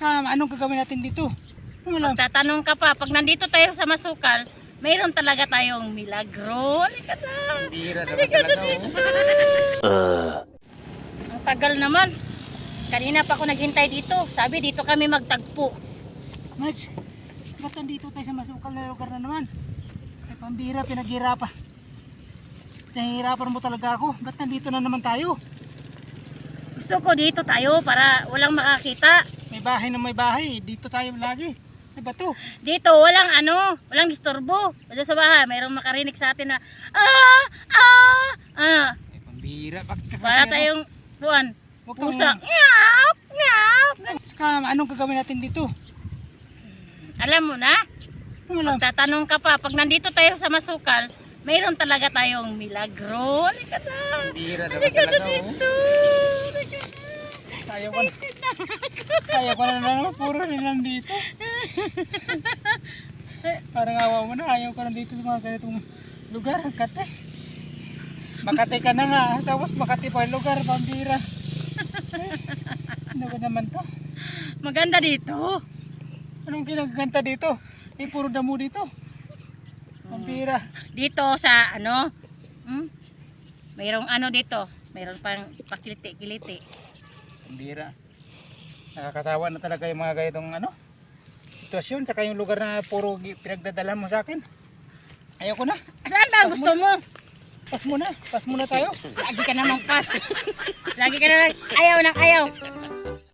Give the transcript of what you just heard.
Saka anong gagawin natin dito? Tatanong ka pa, pag nandito tayo sa Masukal, mayroon talaga tayong milagro. Halika na. Bira naman talaga. Ang tagal naman. Kanina pa ako naghintay dito. Sabi dito kami magtagpo. Mads, ba't nandito tayo sa masukal na lugar na naman? Ay pambira, pinaghirapan. Pinahirapan mo talaga ako. Ba't nandito na naman tayo? Gusto ko dito tayo para walang makakita. May bahay na may bahay. Dito tayo lagi. Ay bato. Dito walang disturbo. Dito sa bahay, mayroong makarinig sa atin na Ay pambira. Bakit para tayong tuwan. Huwag kang- Pusa. Ngap, ngap. Saka anong gagawin natin dito? Alam mo na? Tatanong ka pa, pag nandito tayo sa Masukal, mayroon talaga tayong milagro. Halika na. Bira naman Halika na talaga. dito. Kaya ko na. Kaya ko na naman. Puro nilang dito. Parang awa mo na. Ayaw ka na dito sa mga ganitong lugar. Makati. Makati ka na nga. Tapos Makati pa yung lugar. Pambira. Ano ba naman to? Maganda dito. Anong ginaganta dito? Eh, puro damo dito. Pambira. Dito sa mayroong dito. Mayroon pang pakiliti-kiliti. Pambira. Nakakasawa na talaga yung mga ganitong sitwasyon. Saka yung lugar na puro pinagdadala mo sa akin. Ayaw ko na. Saan ba gusto mo? Pas muna. Pas muna tayo. Lagi ka namang pas. Lagi ka namang ayaw ng ayaw.